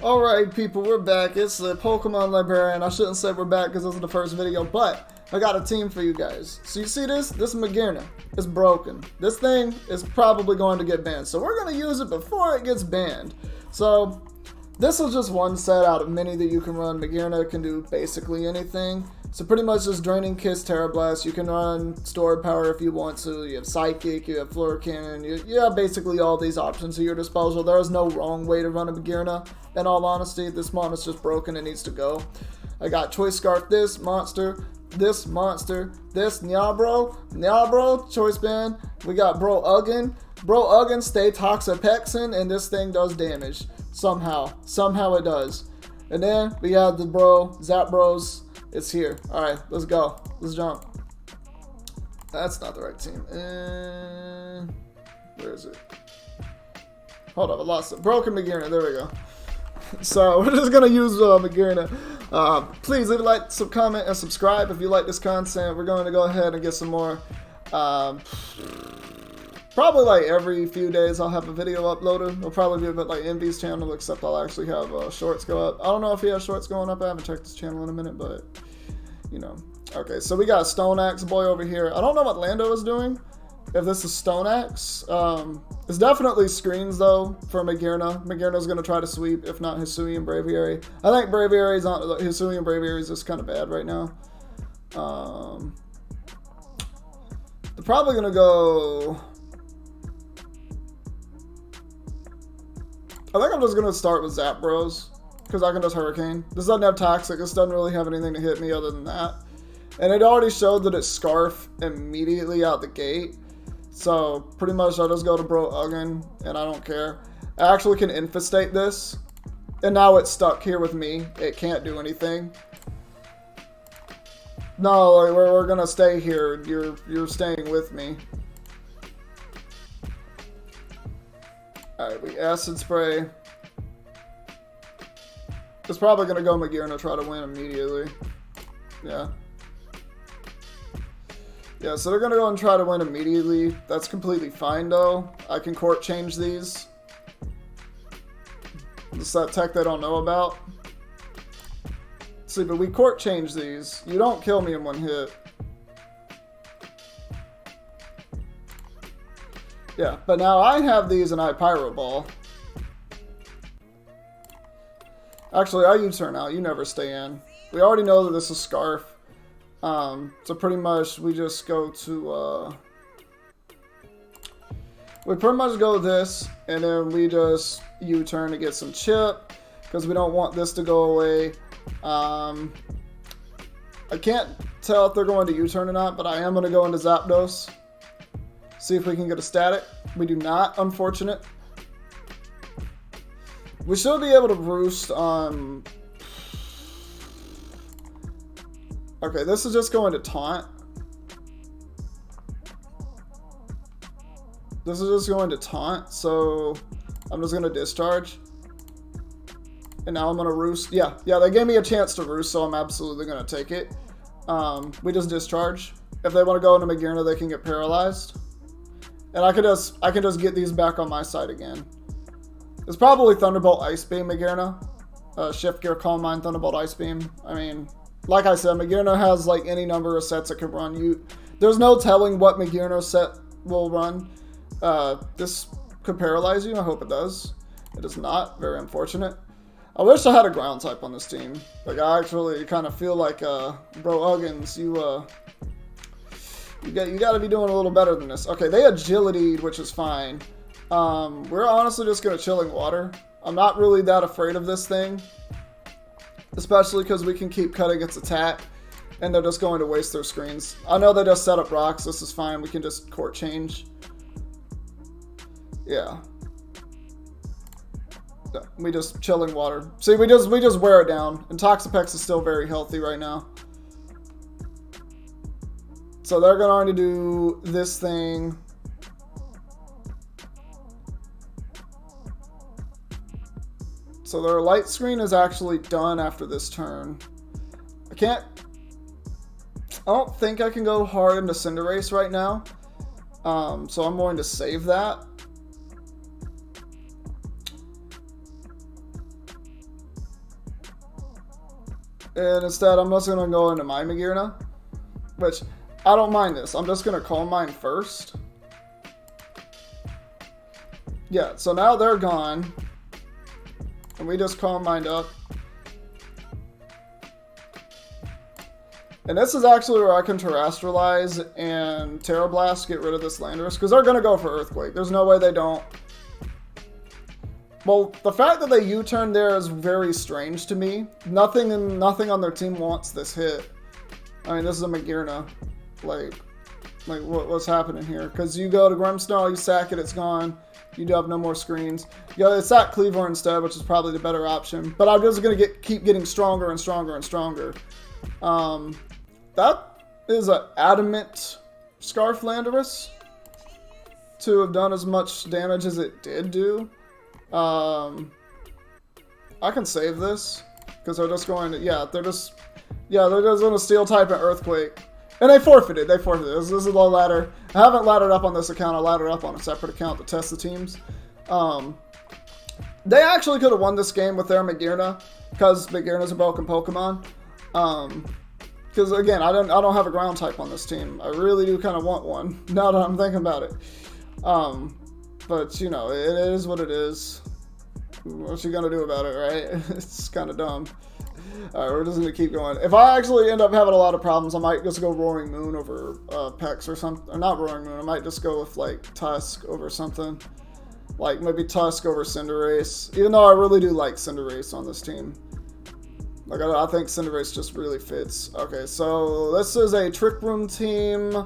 Alright people, we're back. It's the Pokemon Librarian. I shouldn't say we're back because this is the first video, but I got a team for you guys. So you see this? This MAGEARNA is broken. This thing is probably going to get banned. So we're going to use it before it gets banned. So this is just one set out of many that you can run. MAGEARNA can do basically anything. So pretty much just Draining Kiss, Terra Blast. You can run Stored Power if you want to. You have Psychic, you have Floor Cannon. You have basically all these options at your disposal. There is no wrong way to run a MAGEARNA. In all honesty, this mon is just broken and needs to go. I got Choice Scarf, this monster, this Nyabro, Choice Band. We got Bro Ugin, stay Toxapexin, and this thing does damage. Somehow it does. And then we have the Zapdos. It's here. Alright, let's go. Let's jump. That's not the right team. Where is it? Hold up, I lost it. Broken MAGEARNA. There we go. So, we're just going to use MAGEARNA. Please leave a like, comment, and subscribe if you like this content. We're going to go ahead and get some more. Probably like every few days I'll have a video uploaded. It'll probably be a bit like Envy's channel, except I'll actually have shorts go up. I don't know if he has shorts going up. I haven't checked his channel in a minute, but you know. Okay, so we got Stone Axe Boy over here. I don't know what Lando is doing. If this is Stone Axe. It's definitely screens though for MAGEARNA. MAGEARNA's going to try to sweep, if not Hisuian Braviary. I think Braviary's on Hisuian Braviary is just kind of bad right now. They're probably going to go. I think I'm just going to start with Zapdos, because I can just Hurricane. This doesn't have Toxic, this doesn't really have anything to hit me other than that. And it already showed that it's Scarf immediately out the gate. So, pretty much I'll just go to Bro Ugin, and I don't care. I actually can Infestate this, and now it's stuck here with me. It can't do anything. No, like, we're going to stay here. You're staying with me. Alright, we Acid Spray. It's probably going to go MAGEARNA, try to win immediately. Yeah. Yeah, so they're going to go and try to win immediately. That's completely fine, though. I can court change these. It's that tech they don't know about. See, but we court change these. You don't kill me in one hit. Yeah, but now I have these and I Pyro Ball. Actually, I U-turn out. You never stay in. We already know that this is Scarf. So pretty much we just go to, we pretty much go this, and then we just U-turn to get some chip, because we don't want this to go away. I can't tell if they're going to U-turn or not, but I am going to go into Zapdos. See if we can get a static. We do not, unfortunate. We should be able to roost on... Okay, this is just going to taunt. This is just going to taunt, so I'm just going to discharge. And now I'm going to roost. Yeah, they gave me a chance to roost, so I'm absolutely going to take it. We just discharge. If they want to go into MAGEARNA, they can get paralyzed. And I can just get these back on my side again. It's probably Thunderbolt Ice Beam MAGEARNA. Shift Gear, Calm Mind, Thunderbolt Ice Beam. I mean, like I said, MAGEARNA has like any number of sets it can run. There's no telling what MAGEARNA set will run. This could paralyze you. I hope it does. It does not. Very unfortunate. I wish I had a ground type on this team. Like, I actually kind of feel like, Bro Uggins, you got to be doing a little better than this. Okay, they agility'd, which is fine. We're honestly just going to Chilling Water. I'm not really that afraid of this thing. Especially because we can keep cutting its attack. And they're just going to waste their screens. I know they just set up rocks. This is fine. We can just court change. Yeah. We just Chilling Water. See, we just wear it down. And Toxapex is still very healthy right now. So they're going to do this thing. So their light screen is actually done after this turn. I don't think I can go hard into Cinderace right now. So I'm going to save that. And instead, I'm just going to go into my MAGEARNA, which I don't mind this. I'm just going to call mine first. Yeah, so now they're gone. And we just call mine up. And this is actually where I can Terrestrialize and Terrablast, get rid of this Landorus, because they're going to go for Earthquake. There's no way they don't. Well, the fact that they U-turn there is very strange to me. Nothing on their team wants this hit. I mean, this is a MAGEARNA. Like what's happening here? Because you go to Grimmsnarl, you sack it, it's gone. You do have no more screens. You go to sack Cleaver instead, which is probably the better option. But I'm just going to keep getting stronger and stronger and stronger. That is an Adamant Scarf Landorus to have done as much damage as it did do. I can save this because they're just going to, they're just going to Steel type and Earthquake. And they forfeited. This is a low ladder. I haven't laddered up on this account. I laddered up on a separate account to test the teams. They actually could have won this game with their MAGEARNA because MAGEARNA's a broken Pokemon. Because again, I don't have a ground type on this team. I really do kind of want one now that I'm thinking about it. But you know, it is what it is. What you gonna do about it, right? It's kind of dumb. Alright, we're just gonna keep going. If I actually end up having a lot of problems, I might just go Roaring Moon over Pex or something. Or not Roaring Moon, I might just go with like Tusk over something. Like maybe Tusk over Cinderace. Even though I really do like Cinderace on this team. Like I think Cinderace just really fits. Okay, so this is a Trick Room team.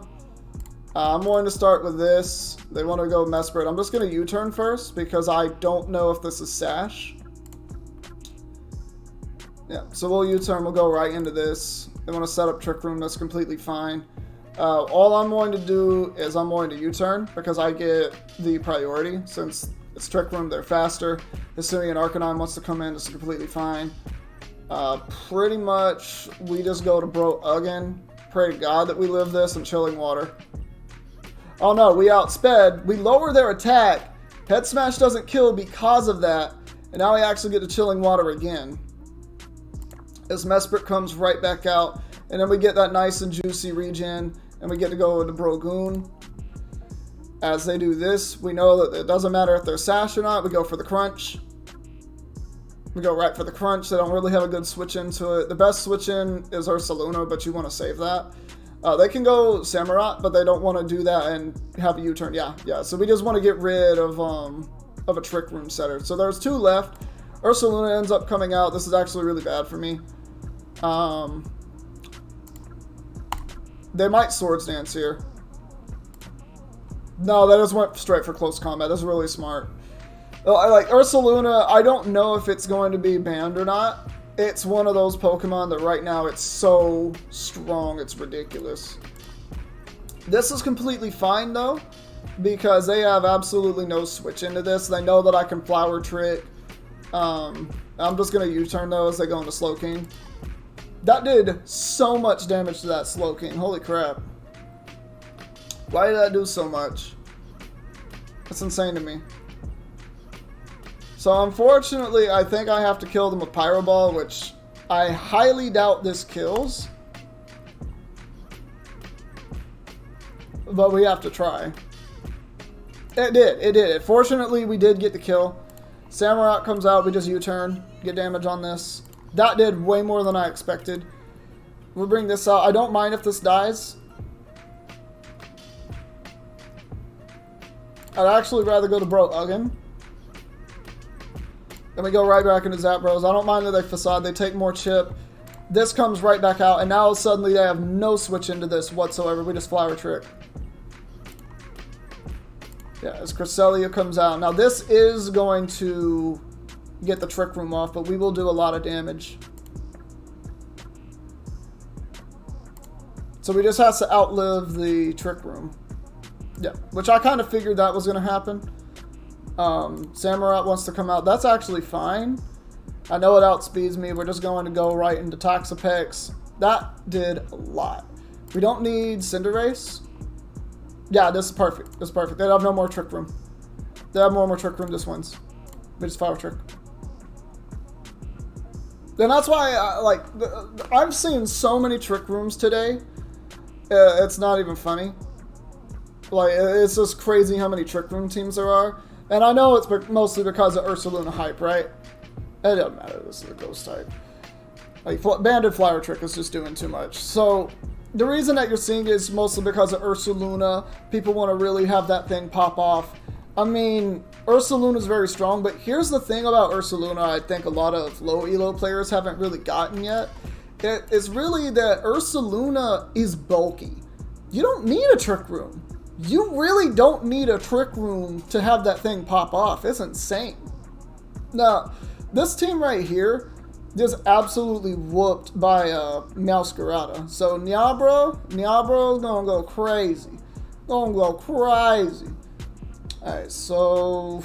I'm going to start with this. They want to go Mesprit. I'm just going to U-turn first because I don't know if this is Sash. Yeah, so we'll U-turn. We'll go right into this. They want to set up Trick Room. That's completely fine. All I'm going to do is I'm going to U-turn because I get the priority. Since it's Trick Room, they're faster. Assuming an Arcanine wants to come in, it's completely fine. Pretty much, we just go to Bro Ugin. Pray to God that we live this and Chilling Water. Oh no, we outsped. We lower their attack. Head Smash doesn't kill because of that. And now we actually get to Chilling Water again. As Mesprit comes right back out. And then we get that nice and juicy regen. And we get to go into Brogoon. As they do this, we know that it doesn't matter if they're Sash or not. We go for the Crunch. We go right for the Crunch. They don't really have a good switch into it. The best switch in is Ursaluna, but you want to save that. They can go Samurott, but they don't want to do that and have a U-turn. Yeah. So we just want to get rid of a Trick Room setter. So there's 2 left. Ursaluna ends up coming out. This is actually really bad for me. They might Swords Dance here. No, they just went straight for close combat. That's really smart. Like Ursaluna, I don't know if it's going to be banned or not. It's one of those Pokemon that right now it's so strong, it's ridiculous. This is completely fine though, because they have absolutely no switch into this. They know that I can Flower Trick. I'm just going to U-turn though as they go into Slowking. That did so much damage to that Slowking. Holy crap. Why did that do so much? That's insane to me. So unfortunately, I think I have to kill them with Pyro Ball, which I highly doubt this kills. But we have to try. It did. Fortunately, we did get the kill. Samurott comes out, we just U-turn, get damage on this. That did way more than I expected. We'll bring this out. I don't mind if this dies. I'd actually rather go to Bro Ugin. Then we go right back into Zapdos. I don't mind that they Facade. They take more chip. This comes right back out. And now suddenly they have no switch into this whatsoever. We just Flower Trick. Yeah, as Cresselia comes out. Now this is going to get the Trick Room off. But we will do a lot of damage. So we just have to outlive the Trick Room. Yeah, which I kind of figured that was going to happen. Samurott wants to come out. That's actually fine. I know it outspeeds me. We're just going to go right into Toxapex. That did a lot. We don't need Cinderace. Yeah, this is perfect. This is perfect. They have no more Trick Room. They have more Trick Room. This wins. We just Flower Trick. And that's why, I've seen so many trick rooms today. It's not even funny. Like, it's just crazy how many trick room teams there are. And I know it's mostly because of Ursaluna hype, right? It doesn't matter, this is a ghost type. Like, Banded Flower Trick is just doing too much. So, the reason that you're seeing it is mostly because of Ursaluna. People want to really have that thing pop off. I mean, Ursaluna is very strong, but here's the thing about Ursaluna I think a lot of low elo players haven't really gotten yet. It's really that Ursaluna is bulky. You don't need a trick room. You really don't need a trick room to have that thing pop off. It's insane. Now, this team right here just absolutely whooped by Masquerada. So Nyabro gonna go crazy. Gonna go crazy. Alright, so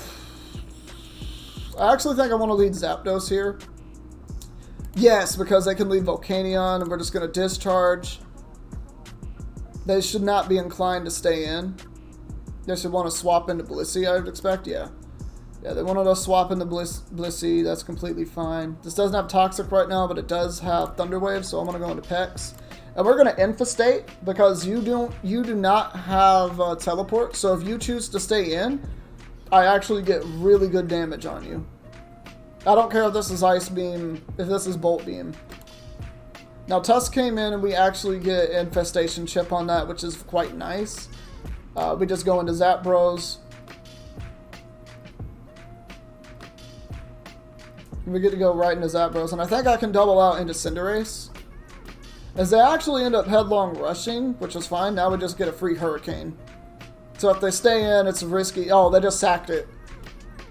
I actually think I want to lead Zapdos here. Yes, because they can lead Volcanion and we're just gonna discharge. They should not be inclined to stay in. They should want to swap into Blissey, I would expect, yeah. Yeah, they wanted to swap into Blissey, that's completely fine. This doesn't have Toxic right now, but it does have Thunder Wave, so I'm going to go into Pex. And we're going to Infestate, because you do not have Teleport, so if you choose to stay in, I actually get really good damage on you. I don't care if this is Ice Beam, if this is Bolt Beam. Now, Tusk came in, and we actually get Infestation Chip on that, which is quite nice. We just go into Zapdos. We get to go right into Zapdos, and I think I can double out into Cinderace. As they actually end up headlong rushing, which is fine. Now we just get a free Hurricane. So if they stay in, it's risky. Oh, they just sacked it.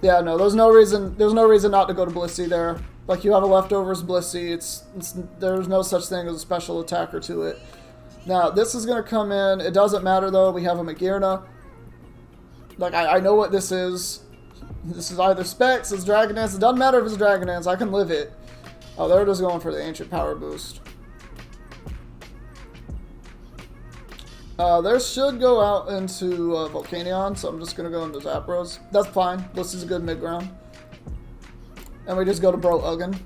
Yeah, no, there's no reason not to go to Blissey there. Like, you have a leftovers Blissey. There's no such thing as a special attacker to it. Now, this is going to come in. It doesn't matter, though. We have a MAGEARNA. Like, I know what this is. This is either Specs, it's Dragon Dance. It doesn't matter if it's Dragon Dance. I can live it. Oh, they're just going for the Ancient Power Boost. They should go out into Volcanion, so I'm just going to go into Zapdos. That's fine. This is a good mid-ground. And we just go to Bro Ugin.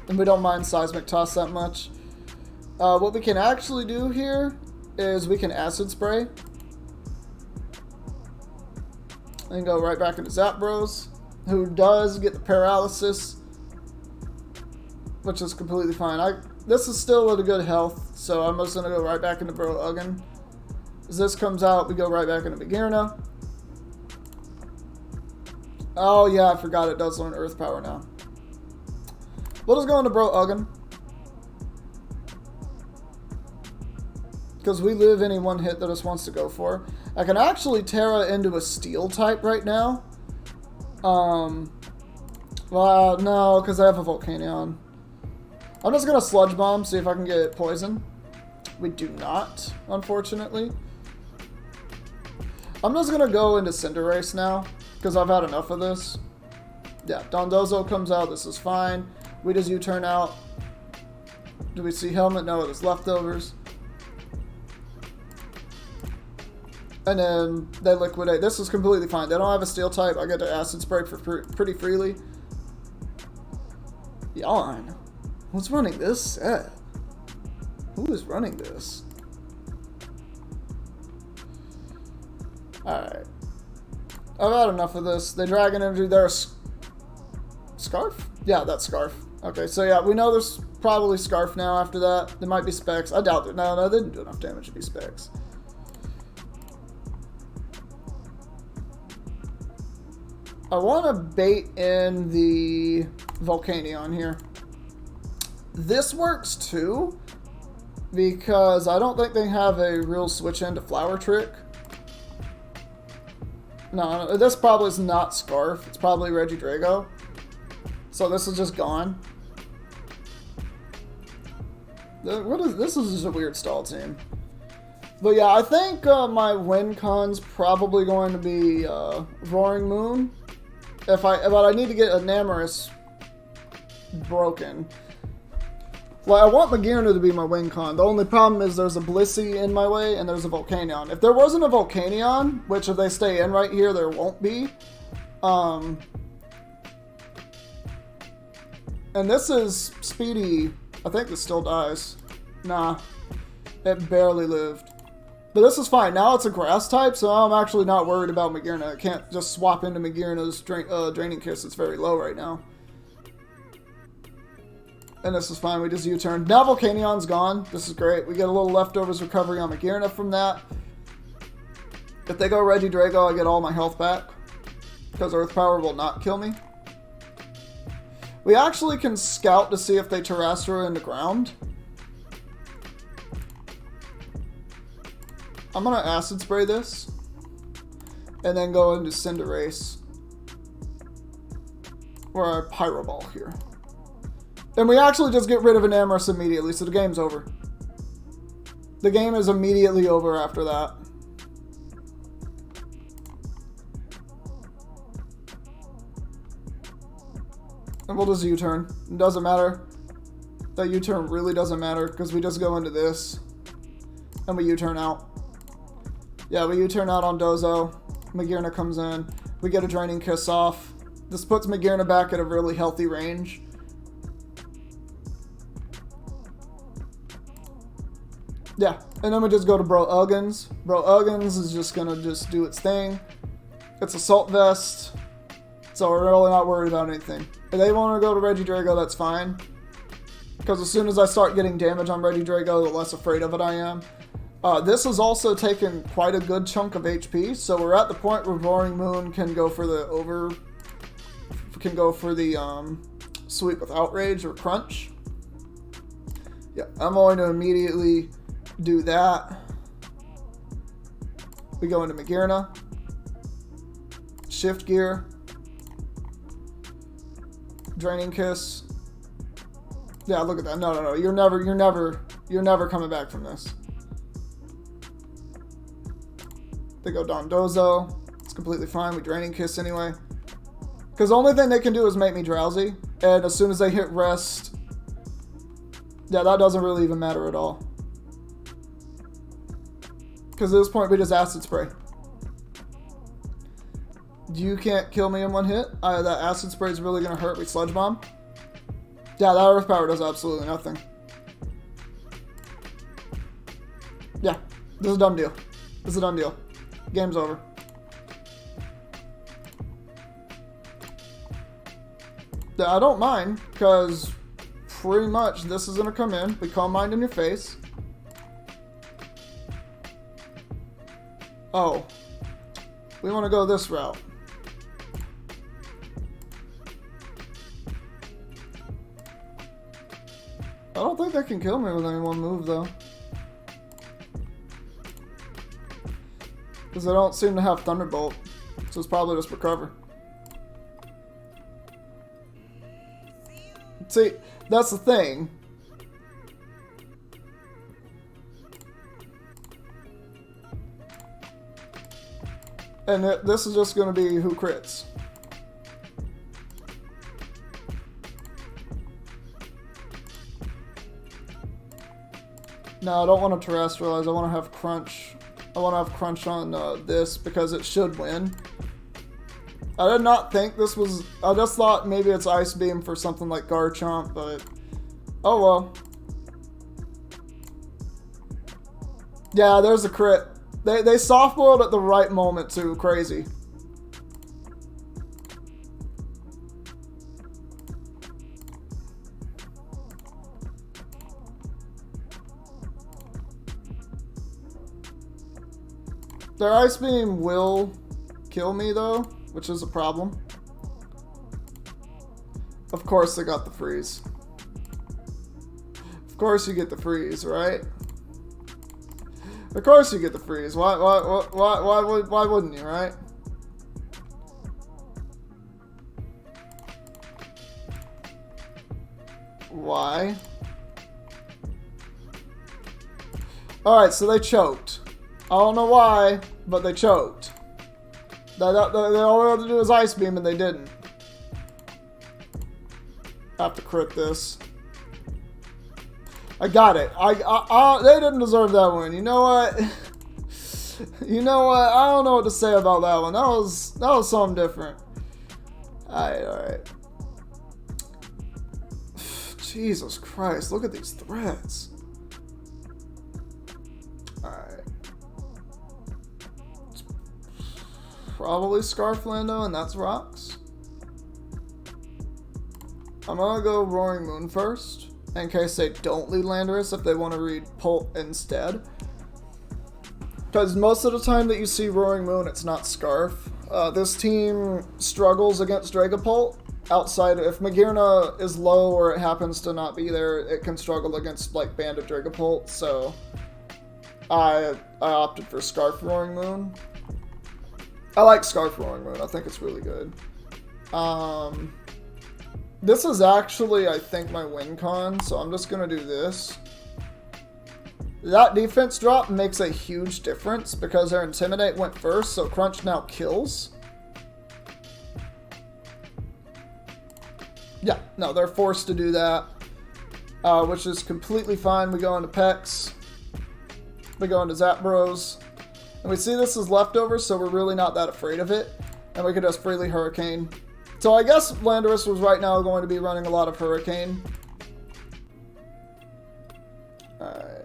And we don't mind Seismic Toss that much. What we can actually do here is we can Acid Spray. And go right back into Zapdos, who does get the Paralysis, which is completely fine. This is still at a good health, so I'm just going to go right back into Bro Ugin. As this comes out, we go right back into MAGEARNA. Oh yeah, I forgot it does learn Earth Power now. We'll just go into Bro Ugin. Because we live any one hit that this wants to go for. I can actually Terra into a Steel type right now. Well, no, because I have a Volcanion. I'm just going to Sludge Bomb, see if I can get Poison. We do not, unfortunately. I'm just going to go into Cinderace now, because I've had enough of this. Yeah, Dondozo comes out, this is fine. We just U-turn out. Do we see Helmet? No, there's leftovers. And then they liquidate. This is completely fine. They don't have a Steel type. I get to Acid Spray for pretty freely. Yawn. Who's running this set? Who is running this? Alright. I've had enough of this. They Dragon Energy. There's Scarf? Yeah, that's Scarf. Okay, so yeah, we know there's probably Scarf now after that. There might be Specs. I doubt it. No, they didn't do enough damage to be Specs. I want to bait in the Volcanion here. This works too, because I don't think they have a real switch into Flower Trick. No, this probably is not Scarf. It's probably Regidrago. So this is just gone. This is just a weird stall team. But yeah, I think my win con's probably going to be Roaring Moon. But I need to get Enamorus broken. Well, I want MAGEARNA to be my win con. The only problem is there's a Blissey in my way and there's a Volcanion. If there wasn't a Volcanion, which if they stay in right here, there won't be. And And this is speedy. I think this still dies. Nah. It barely lived. But this is fine. Now it's a grass type, so I'm actually not worried about Magearna. I can't just swap into Magearna's Draining Kiss. It's very low right now. And this is fine. We just U-turn. Now Volcanion's gone. This is great. We get a little leftovers recovery on Magearna from that. If they go Regidrago, I get all my health back. Because Earth Power will not kill me. We actually can scout to see if they Terrestrial into ground. I'm going to Acid Spray this. And then go into Cinderace. Or a Pyro Ball here. And we actually just get rid of an Amorous immediately, so the game's over. The game is immediately over after that. And we'll just U-turn. It doesn't matter. That U-turn really doesn't matter, because we just go into this. And we U-turn out. Yeah, we U-turn out on Dozo. Magearna comes in. We get a Draining Kiss off. This puts Magearna back at a really healthy range. Yeah, and then we just go to Bro Uggins. Bro Uggins is just gonna just do its thing. It's Assault Vest, so we're really not worried about anything. If they want to go to Regidrago, that's fine. Because as soon as I start getting damage on Regidrago, the less afraid of it I am. This has also taken quite a good chunk of HP, so we're at the point where Roaring Moon can go for the sweep with Outrage or Crunch. Yeah, I'm going to immediately do that. We go into Magearna. Shift Gear. Draining Kiss. Yeah, look at that. No. You're never coming back from this. They go Dondozo. It's completely fine. We Draining Kiss anyway. Because the only thing they can do is make me drowsy. And as soon as they hit rest, yeah, that doesn't really even matter at all. Because at this point, we just Acid Spray. You can't kill me in one hit. That Acid Spray is really going to hurt. We Sludge Bomb. Yeah, that Earth Power does absolutely nothing. Yeah, this is a done deal. This is a done deal. Game's over. Yeah, I don't mind, because pretty much this is going to come in. We Calm Mind in your face. Oh. We want to go this route. I don't think they can kill me with any one move, though. Because they don't seem to have Thunderbolt. So it's probably just Recover. See, that's the thing. And this is just going to be who crits. No, I don't want to Terrestrialize. I want to have Crunch. I want to have Crunch on this because it should win. I did not think this was... I just thought maybe it's Ice Beam for something like Garchomp, but... Oh well. Yeah, there's a crit. They softballed at the right moment too. Crazy. Their Ice Beam will kill me though, which is a problem. Of course they got the freeze. Of course you get the freeze, right? Of course you get the freeze. Why wouldn't you, right? Why? Alright, so they choked. I don't know why, but they choked. All they had to do was Ice Beam and they didn't. I have to crit this. I got it. They didn't deserve that one. You know what? You know what? I don't know what to say about that one. That was something different. Alright. Jesus Christ, look at these threats. Alright. Probably Scarflando, and that's rocks. I'm gonna go Roaring Moon first, in case they don't lead Landorus, if they want to read Pult instead. Because most of the time that you see Roaring Moon, it's not Scarf. This team struggles against Dragapult. Outside, if MAGEARNA is low or it happens to not be there, it can struggle against like Banded Dragapult, so I opted for Scarf Roaring Moon. I like Scarf Roaring Moon, I think it's really good. This is actually, I think, my win con, so I'm just going to do this. That defense drop makes a huge difference because their Intimidate went first, so Crunch now kills. Yeah, no, they're forced to do that, which is completely fine. We go into Pex. We go into Zapdos. And we see this as leftovers, so we're really not that afraid of it. And we can just freely Hurricane. So I guess Landorus was right now going to be running a lot of Hurricane. Alright.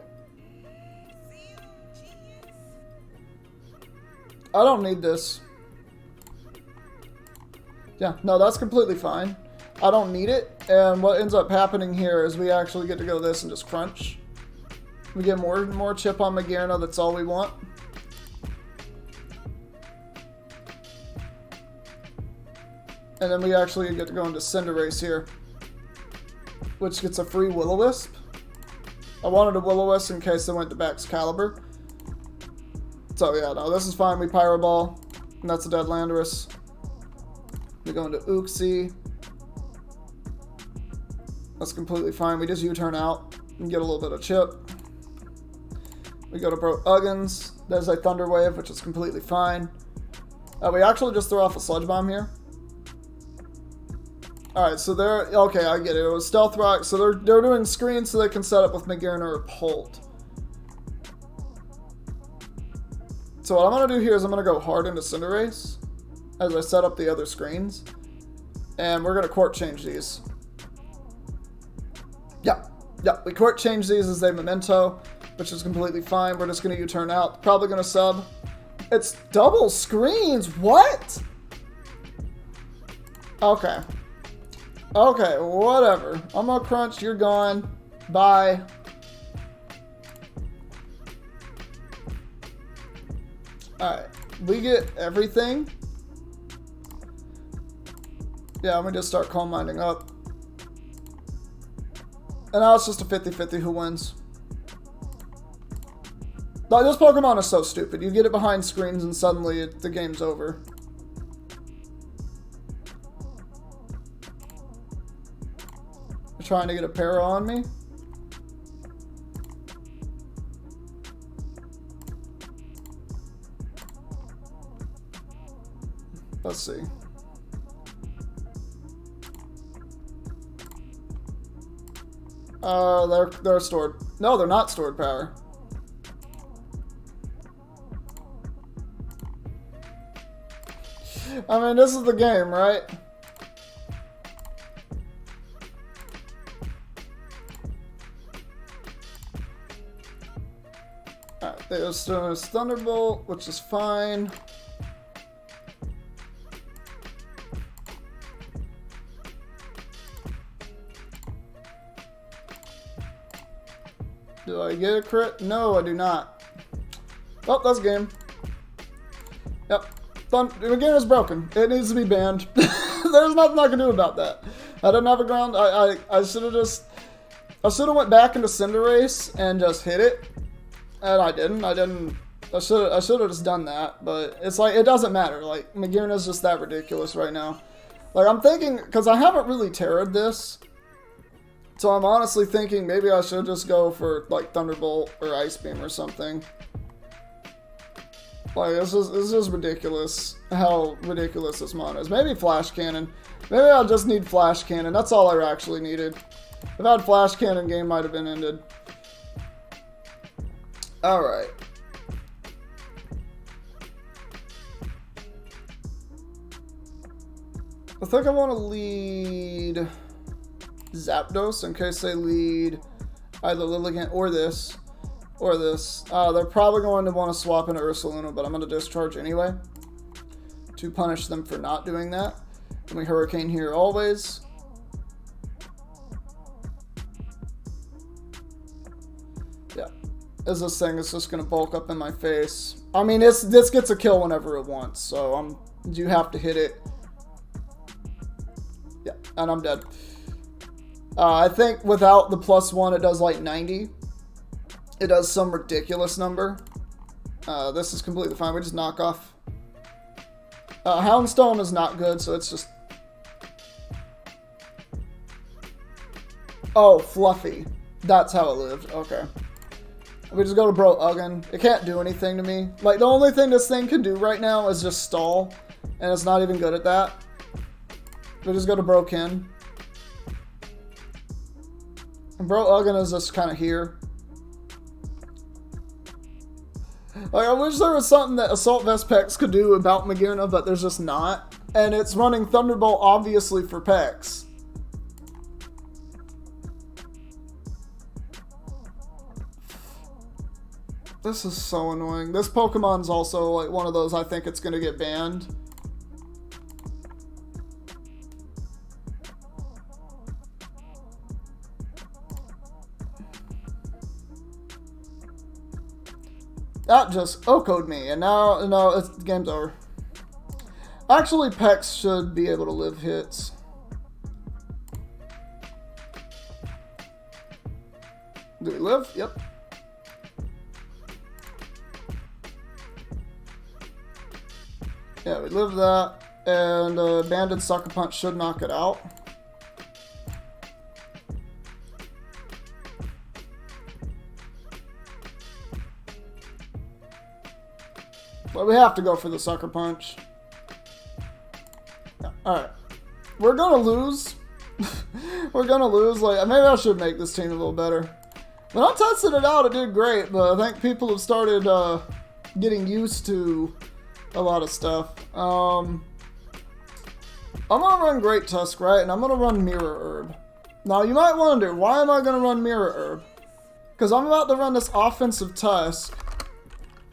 I don't need this. Yeah, no, that's completely fine. I don't need it. And what ends up happening here is we actually get to go this and just crunch. We get more chip on MAGEARNA, that's all we want. And then we actually get to go into Cinderace here, which gets a free Will-O-Wisp. I wanted a Will-O-Wisp in case they went to Baxcalibur. So yeah, no, this is fine. We Pyro Ball, and that's a dead Landorus. We go into Uxie. That's completely fine. We just U-turn out and get a little bit of chip. We go to Bro Uggins. There's a Thunder Wave, which is completely fine. We actually just throw off a Sludge Bomb here. Alright, so they're... Okay, I get it. It was Stealth Rock, so they're doing screens so they can set up with MAGEARNA or Pult. So what I'm going to do here is I'm going to go hard into Cinderace as I set up the other screens. And we're going to Court Change these. Yeah, we Court Change these as a Memento, which is completely fine. We're just going to U-turn out. Probably going to sub. It's double screens? What? Okay. Okay, whatever. I'm gonna crunch, you're gone. Bye. Alright, we get everything. Yeah, I'm gonna just start Calm Minding up. And now it's just a 50-50 who wins. Like, this Pokemon is so stupid. You get it behind screens and suddenly the game's over. Trying to get a para on me. Let's see. They're stored. No, they're not stored power. I mean, this is the game, right? Alright, there's Thunderbolt, which is fine. Do I get a crit? No, I do not. Oh, that's game. Yep. MAGEARNA's broken. It needs to be banned. There's nothing I can do about that. I didn't have a ground. I should have just... I should have went back into Cinderace and just hit it. And I didn't. I should have just done that. But it's like, it doesn't matter. Like, MAGEARNA's just that ridiculous right now. Like, I'm thinking... Because I haven't really terrored this. So I'm honestly thinking maybe I should just go for, like, Thunderbolt or Ice Beam or something. Like, this is ridiculous how ridiculous this mon is. Maybe Flash Cannon. Maybe I'll just need Flash Cannon. That's all I actually needed. If I had Flash Cannon, game might have been ended. Alright. I think I want to lead... Zapdos in case they lead either Lilligant or this. Or this. They're probably going to want to swap into Ursaluna, but I'm going to discharge anyway. To punish them for not doing that. And we Hurricane here always. Yeah. As this thing is just going to bulk up in my face. I mean, this gets a kill whenever it wants, so you have to hit it. Yeah, and I'm dead. I think without the +1, it does like 90. It does some ridiculous number. This is completely fine. We just knock off. Houndstone is not good, so it's just... Oh, Fluffy. That's how it lived. Okay. We just go to Bro Ugin. It can't do anything to me. Like, the only thing this thing can do right now is just stall. And it's not even good at that. We just go to Bro Kin. And Bro Ugin is just kind of here. Like, I wish there was something that Assault Vest Pex could do about Magearna, but there's just not. And it's running Thunderbolt, obviously, for Pex. This is so annoying. This Pokemon's also, like, one of those I think it's going to get banned. That just OHKO'd me, and now, no, the game's over. Actually, Pex should be able to live hits. Do we live? Yep. Yeah, we live that, and Banded Sucker Punch should knock it out. But we have to go for the Sucker Punch. Yeah, alright. We're gonna lose. We're gonna lose. Like, maybe I should make this team a little better. When I tested it out, it did great, but I think people have started getting used to a lot of stuff. I'm gonna run Great Tusk, right? And I'm gonna run Mirror Herb. Now, you might wonder, why am I gonna run Mirror Herb? Because I'm about to run this offensive Tusk.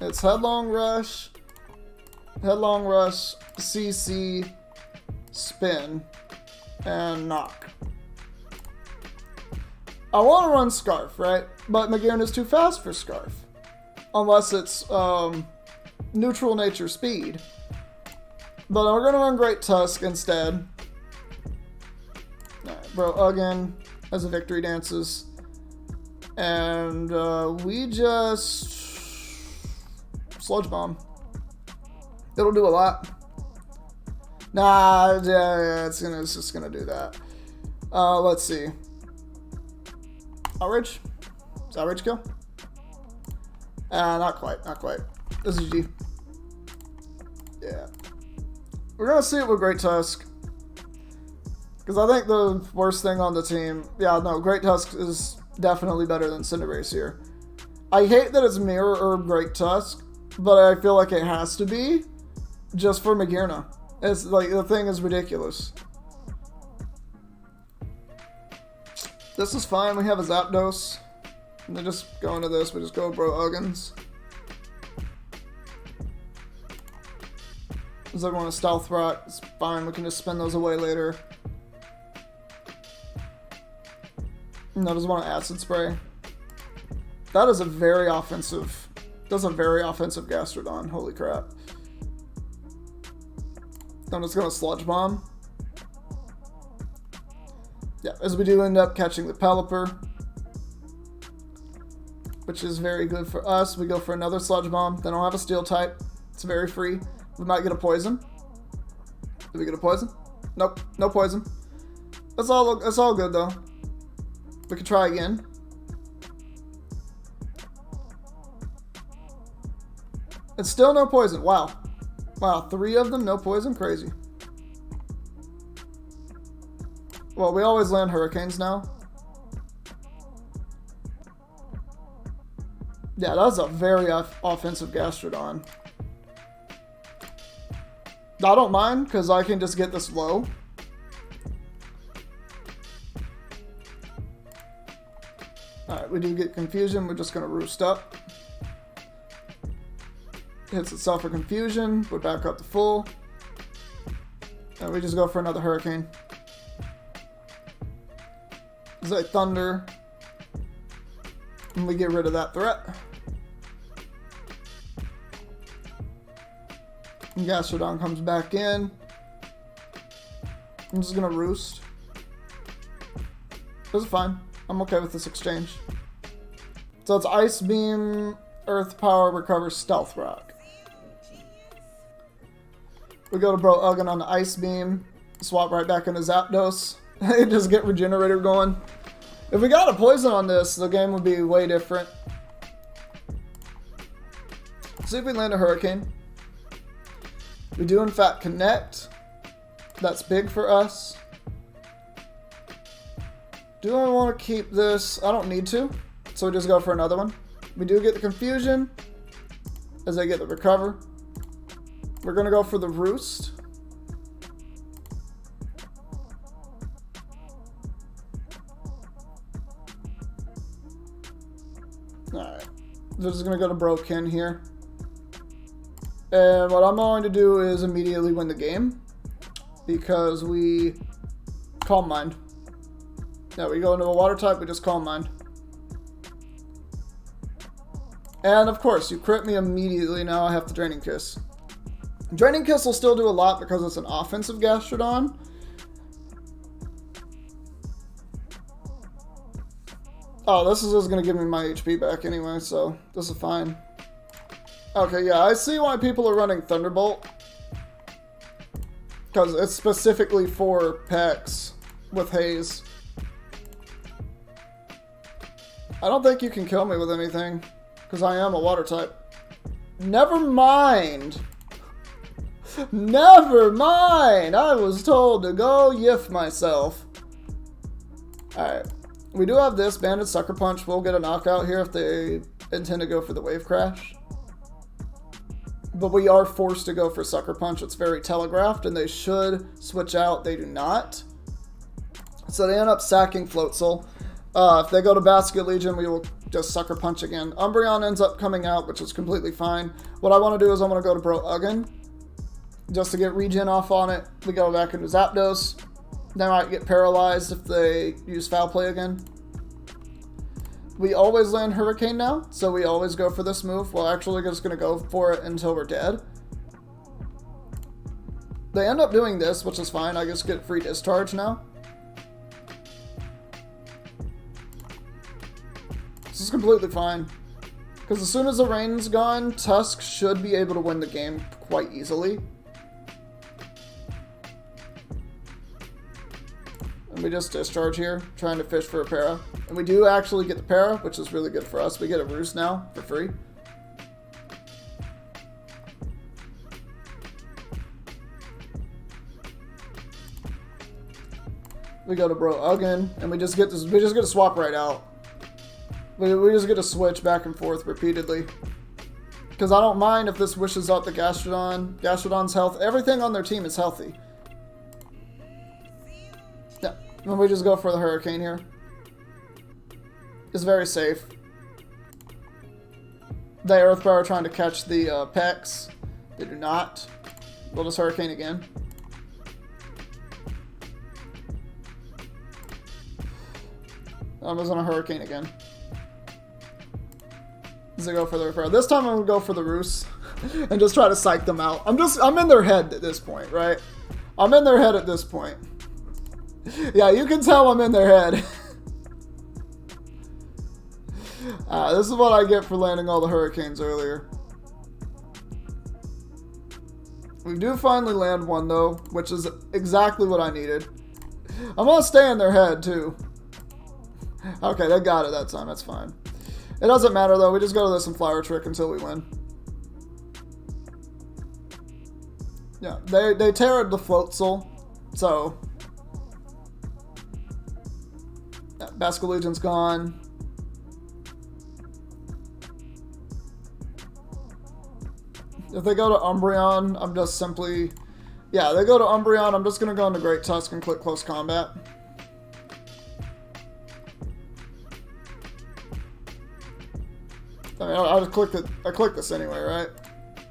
It's Headlong Rush, CC, Spin, and Knock. I want to run Scarf, right? But Magearna is too fast for Scarf. Unless it's neutral nature speed. But we're going to run Great Tusk instead. Alright, Bro Ugin as a Victory Dances. And we just... Sludge Bomb. It'll do a lot. Nah, yeah, it's just gonna do that. Let's see. Outrage? Is Outrage kill? Not quite, not quite. This is G. Yeah. We're gonna see it with Great Tusk. Because I think the worst thing on the team... Yeah, no, Great Tusk is definitely better than Cinderace here. I hate that it's Mirror Herb Great Tusk. But I feel like it has to be, just for Magearna. It's like, the thing is ridiculous. This is fine, we have a Zapdos. And then just go into this, we just go Bro Uggins. Does everyone want a Stealth Rock? It's fine, we can just spin those away later. No, does want an Acid Spray. That is a very offensive... Does a very offensive Gastrodon. Holy crap. I'm just going to Sludge Bomb. Yeah, as we do end up catching the Pelipper. Which is very good for us. We go for another Sludge Bomb. They don't have a Steel type. It's very free. We might get a Poison. Did we get a Poison? Nope, no Poison. That's all good though. We can try again. It's still no poison. Wow. Wow, 3 of them, no poison? Crazy. Well, we always land Hurricanes now. Yeah, that's a very offensive Gastrodon. I don't mind, because I can just get this low. Alright, we do get confusion. We're just going to roost up. Hits itself for confusion. We're back up to full. And we just go for another hurricane. It's like thunder. And we get rid of that threat. And Gastrodon comes back in. I'm just gonna roost. This is fine. I'm okay with this exchange. So it's Ice Beam, Earth Power, Recover, Stealth Rock. We go to Bro Ugin on the Ice Beam. Swap right back into Zapdos. Just get Regenerator going. If we got a Poison on this, the game would be way different. See if we land a Hurricane. We do in fact connect. That's big for us. Do I want to keep this? I don't need to. So we just go for another one. We do get the confusion as I get the recover. We're going to go for the roost. Alright. We're just going to go to Broken here. And what I'm going to do is immediately win the game. Because we Calm Mind. Yeah, we go into a water type, we just Calm Mind. And of course, you crit me immediately, now I have to Draining Kiss. Draining Kiss will still do a lot because it's an offensive Gastrodon. Oh, this is just going to give me my HP back anyway, so this is fine. Okay, yeah, I see why people are running Thunderbolt. Because it's specifically for Pex with Haze. I don't think you can kill me with anything. Because I am a water type. Never mind. Never mind. I was told to go yiff myself. Alright. We do have this. Banded Sucker Punch will get a knockout here if they intend to go for the Wave Crash. But we are forced to go for Sucker Punch. It's very telegraphed, and they should switch out. They do not. So they end up sacking Floatzel. If they go to Basket Legion, we will just Sucker Punch again. Umbreon ends up coming out, which is completely fine. What I want to do is I want to go to Bro Ugin. Just to get regen off on it. We go back into Zapdos. They might get paralyzed if they use Foul Play again. We always land Hurricane now, so we always go for this move. We're actually just going to go for it until we're dead. They end up doing this, which is fine. I just get free discharge now. This is completely fine. Because as soon as the rain's gone, Tusk should be able to win the game quite easily. And we just discharge here, trying to fish for a para. And we do actually get the para, which is really good for us. We get a Roost now, for free. We go to Bro Ugin, and we just get this. We just get to swap right out. We just get to switch back and forth repeatedly. Because I don't mind if this wishes up the Gastrodon. Gastrodon's health. Everything on their team is healthy. Yeah. And we just go for the Hurricane here. It's very safe. They Earth Power trying to catch the Pex. They do not. We'll just Hurricane again. I'm just gonna Hurricane again. To go for the repair. This time I'm gonna go for the Roost and just try to psych them out. I'm in their head at this point, right? I'm in their head at this point. Yeah, you can tell I'm in their head. This is what I get for landing all the Hurricanes earlier. We do finally land one though, which is exactly what I needed. I'm gonna stay in their head too. Okay, they got it that time, that's fine. It doesn't matter though, we just go to this and Flower Trick until we win. Yeah, they teared the Floatzel, so... Yeah, Basket Legion's gone. If they go to Umbreon, I'm just simply... Yeah, they go to Umbreon, I'm just going to go into Great Tusk and click Close Combat. I mean, I just clicked it. I clicked this anyway, right?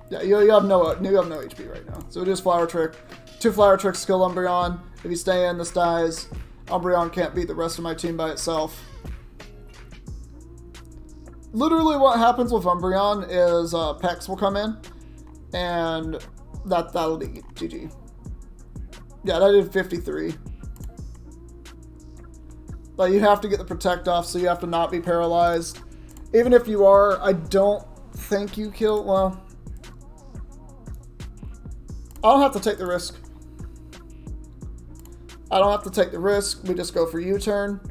Yeah, you have no HP right now. So just Flower Trick. 2 Flower Tricks skill Umbreon. If you stay in, this dies. Umbreon can't beat the rest of my team by itself. Literally what happens with Umbreon is Pex will come in, and that'll be GG. Yeah, that did 53. But you have to get the Protect off, so you have to not be paralyzed. Even if you are, I don't think you kill... Well, I don't have to take the risk. I don't have to take the risk. We just go for U-turn.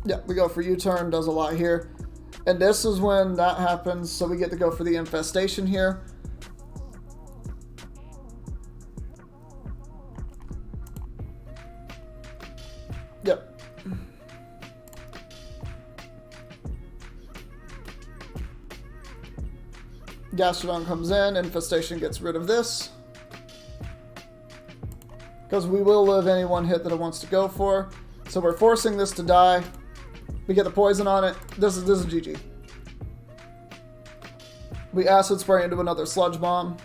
Yeah, we go for U-turn. Does a lot here. And this is when that happens. So we get to go for the infestation here. Yep. Gastrodon comes in, Infestation gets rid of this. Because we will live any one hit that it wants to go for. So we're forcing this to die. We get the poison on it. This is GG. We Acid Spray into another Sludge Bomb.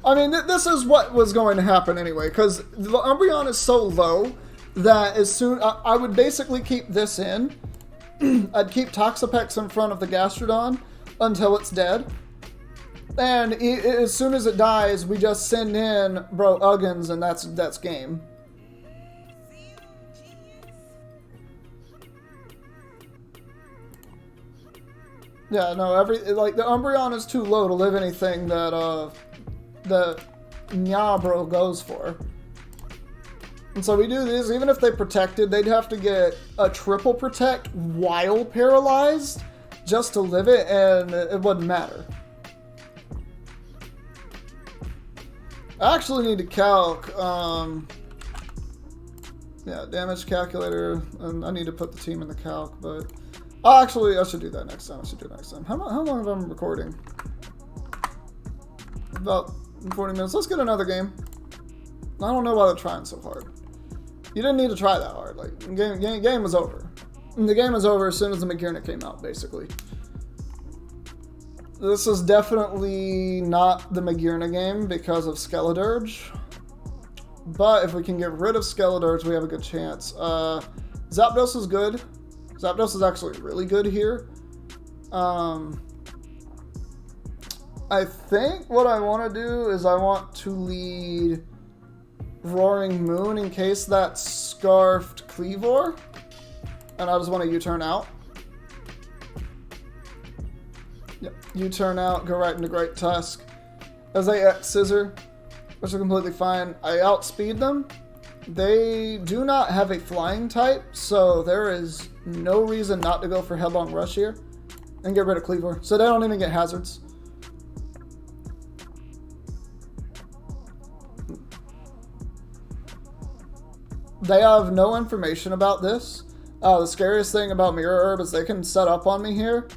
I mean, this is what was going to happen anyway, because the Umbreon is so low that as soon... I would basically keep this in. I'd keep Toxapex in front of the Gastrodon until it's dead. And as soon as it dies, we just send in Bro Uggins, and that's game. Yeah, no, like the Umbreon is too low to live anything that the Nyabro goes for. And so we do these, even if they protected, they'd have to get a triple protect while paralyzed just to live it, and it wouldn't matter. I actually need to calc, yeah, damage calculator, and I need to put the team in the calc, but actually I should do that next time. How long have I been recording? About 40 minutes. Let's get another game. I don't know why they're trying so hard. You didn't need to try that hard. Like, game was over. And the game was over as soon as the MAGEARNA came out, basically. This is definitely not the MAGEARNA game because of Skeledirge. But if we can get rid of Skeledirge, we have a good chance. Zapdos is good. Zapdos is actually really good here. I think what I want to do is I want to lead Roaring Moon in case that Scarfed Cleavor. And I just want to U-turn out. Yep, U-turn out, go right into Great Tusk. As they X Scissor, which are completely fine. I outspeed them. They do not have a flying type, so there is no reason not to go for Headlong Rush here and get rid of Cleavor. So they don't even get hazards. They have no information about this. The scariest thing about Mirror Herb is they can set up on me here,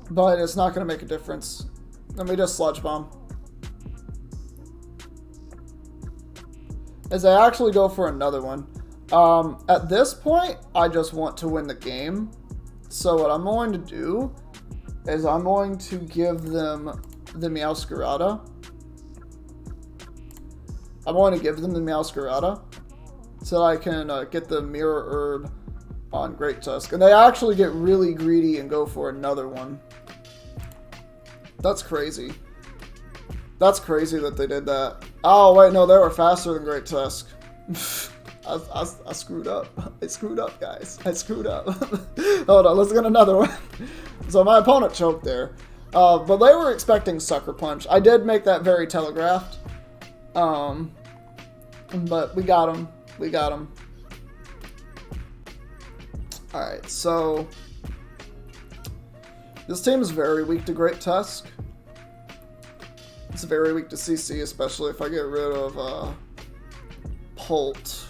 but it's not going to make a difference. Let me just Sludge Bomb. As I actually go for another one. At this point, I just want to win the game. So what I'm going to do is I'm going to give them the Meowscarada. I'm going to give them the Meowscarada so I can get the Mirror Herb on Great Tusk. And they actually get really greedy and go for another one. That's crazy. That's crazy that they did that. Oh, wait, no, they were faster than Great Tusk. I screwed up. I screwed up, guys. I screwed up. Hold on, let's get another one. So my opponent choked there. But they were expecting Sucker Punch. I did make that very telegraphed. But we got him. We got him. Alright, so this team is very weak to Great Tusk. It's very weak to CC, especially if I get rid of Polt.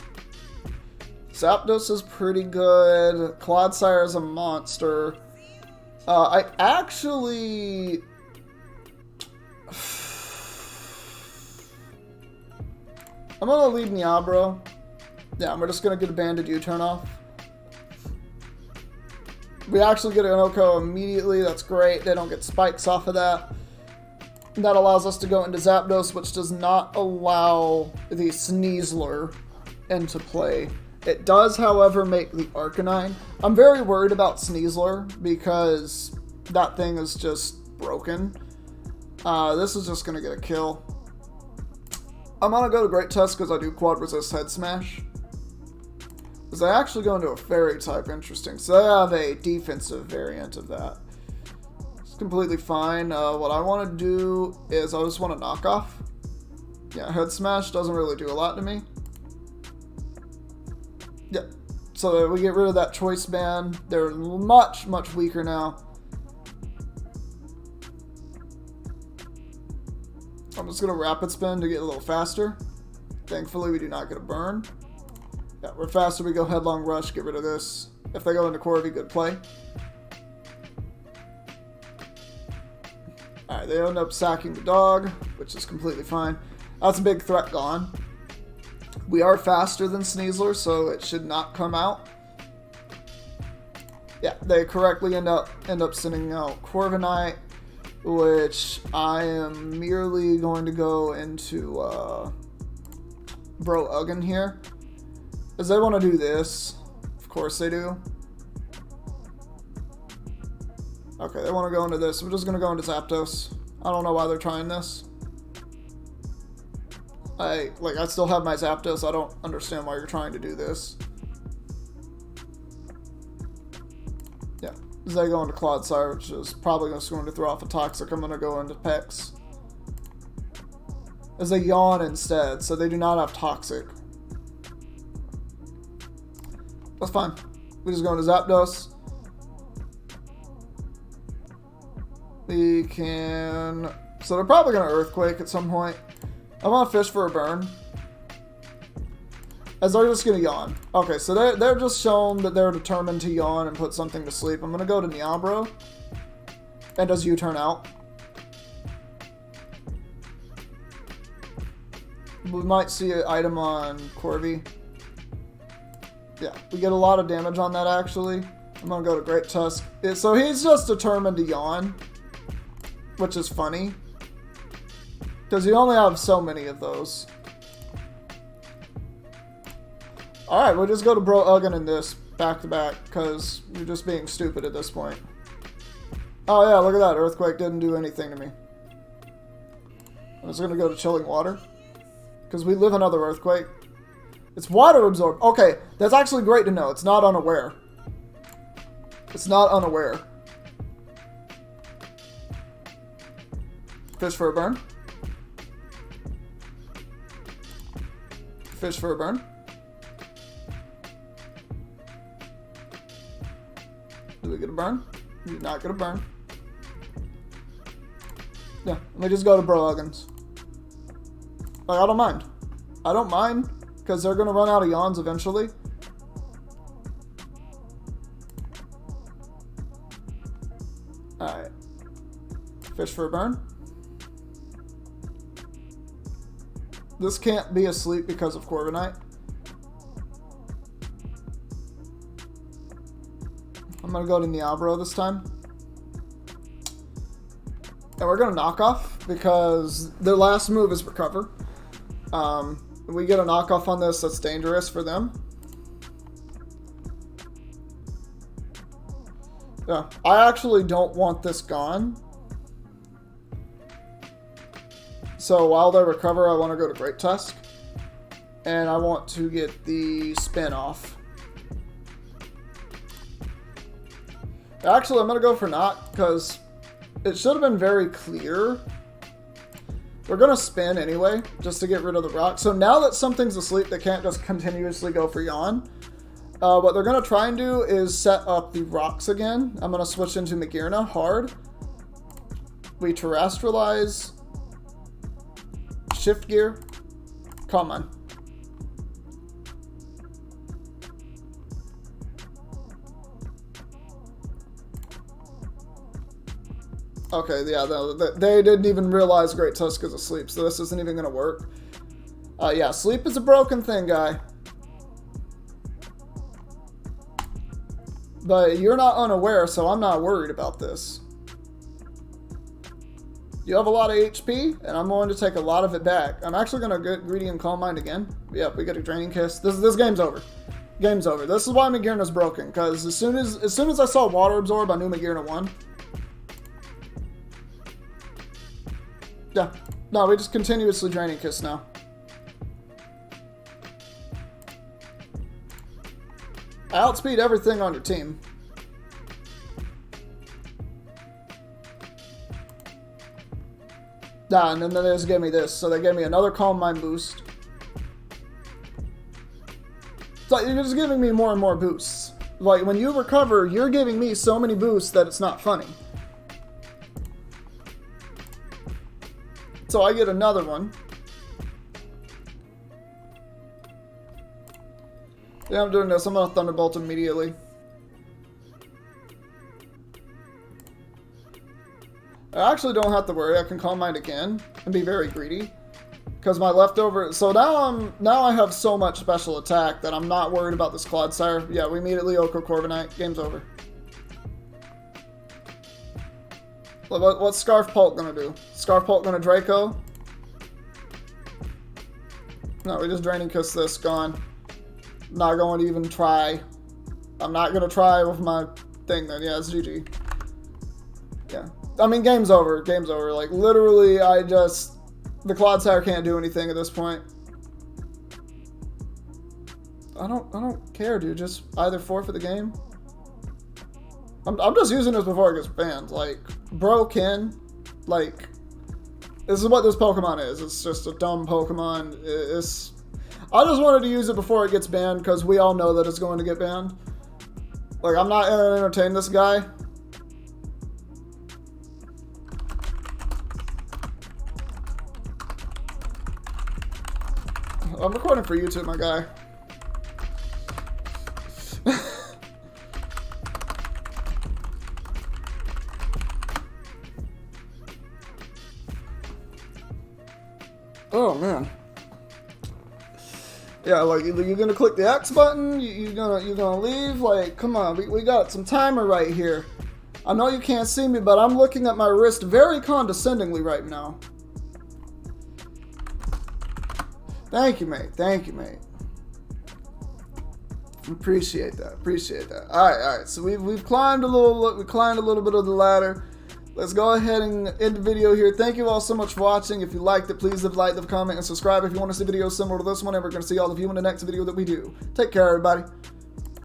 Zapdos is pretty good. Clodsire is a monster. I actually... I'm gonna lead Nyabro. Yeah, we're just going to get a banded U-turn off. We actually get an Oko immediately. That's great. They don't get spikes off of that. That allows us to go into Zapdos, which does not allow the Sneasler into play. It does, however, make the Arcanine. I'm very worried about Sneasler because that thing is just broken. This is just going to get a kill. I'm going to go to Great Test because I do Quad Resist Head Smash. Because I actually go into a Fairy type, interesting. So I have a defensive variant of that. It's completely fine. What I want to do is I just want to knock off. Yeah, Head Smash doesn't really do a lot to me. Yeah, so we get rid of that Choice Band. They're much, much weaker now. I'm just going to Rapid Spin to get a little faster. Thankfully, we do not get a burn. Yeah, we're faster. We go Headlong Rush, get rid of this. If they go into Corvi, good play. Alright, they end up sacking the dog, which is completely fine. That's a big threat gone. We are faster than Sneasler, so it should not come out. Yeah, they correctly end up sending out Corviknight, which I am merely going to go into Bro Ugin here. Because they want to do this. Of course they do. Okay, they want to go into this. We're just going to go into Zapdos. I don't know why they're trying this. I still have my Zapdos. I don't understand why you're trying to do this. Yeah. As they go into Clodsire, which is probably just going to throw off a Toxic, I'm going to go into Pex. As they Yawn instead, so they do not have Toxic. That's fine. We just go into Zapdos. We can... So they're probably going to Earthquake at some point. I want to Fish for a burn. As they're just going to Yawn. Okay, so they're just shown that they're determined to Yawn and put something to sleep. I'm going to go to Niabro. And does U-turn out. We might see an item on Corvi. Yeah, we get a lot of damage on that, actually. I'm going to go to Great Tusk. So he's just determined to Yawn, which is funny. Because you only have so many of those. Alright, we'll just go to Bro Ugin in this back-to-back, because you're just being stupid at this point. Oh yeah, look at that. Earthquake didn't do anything to me. I'm just going to go to Chilling Water. Because we live another Earthquake. It's Water Absorb. Okay, that's actually great to know. It's not unaware. It's not unaware. Fish for a burn. Fish for a burn. Do we get a burn? We did not get a burn. Yeah, let me just go to Bro Uggins. Like, I don't mind. I don't mind. Because they're going to run out of Yawns eventually. Alright. Fish for a burn. This can't be asleep because of Corviknight. I'm going to go to Niabro this time. And we're going to knock off because their last move is Recover. We get a knockoff on this, that's dangerous for them. Yeah, I actually don't want this gone. So while they recover, I want to go to Great Tusk. And I want to get the spin off. Actually, I'm going to go for not, because it should have been very clear. We're going to spin anyway, just to get rid of the rock. So now that something's asleep, they can't just continuously go for Yawn. What they're going to try and do is set up the rocks again. I'm going to switch into MAGEARNA hard. We terrestrialize. Shift gear. Come on. Okay, yeah, they didn't even realize Great Tusk is asleep, so this isn't even going to work. Yeah, sleep is a broken thing, guy. But you're not unaware, so I'm not worried about this. You have a lot of HP, and I'm going to take a lot of it back. I'm actually going to get greedy and Calm Mind again. Yep, we get a Draining Kiss. This game's over. Game's over. This is why MAGEARNA's broken, because as soon as I saw Water Absorb, I knew MAGEARNA won. Yeah. No, we just continuously Draining Kiss now. I outspeed everything on your team. Nah, and then they just gave me this. So they gave me another Calm Mind boost. It's like you're just giving me more and more boosts. Like when you recover, you're giving me so many boosts that it's not funny. So I get another one. Yeah, I'm doing this. I'm gonna Thunderbolt immediately. I actually don't have to worry. I can Calm Mind again and be very greedy. Because my leftover... So now I have so much special attack that I'm not worried about this Clodsire. Yeah, we immediately Oko Corviknight. Game's over. What's Scarf Pulp gonna do? Scarf Pulp gonna Draco? No, we just Draining Kiss this. Gone. Not going to even try. I'm not gonna try with my thing then. Yeah, it's GG. Yeah. I mean, game's over. Game's over. Like, literally, the Clodsire can't do anything at this point. I don't care, dude. Just either forfeit the game. I'm just using this before it gets banned. Like, bro can. Like, this is what this Pokemon is. It's just a dumb Pokemon. I just wanted to use it before it gets banned because we all know that it's going to get banned. Like, I'm not going to entertain this guy. I'm recording for YouTube, my guy. Oh man. Yeah, like you're gonna click the X button. You're gonna leave. Like, come on, we got some timer right here. I know you can't see me, but I'm looking at my wrist very condescendingly right now. Thank you, mate. Thank you, mate. Appreciate that. Appreciate that. All right. So we've climbed a little. We climbed a little bit of the ladder. Let's go ahead and end the video here. Thank you all so much for watching. If you liked it, please leave a like, leave a comment, and subscribe if you want to see videos similar to this one. And we're going to see all of you in the next video that we do. Take care, everybody.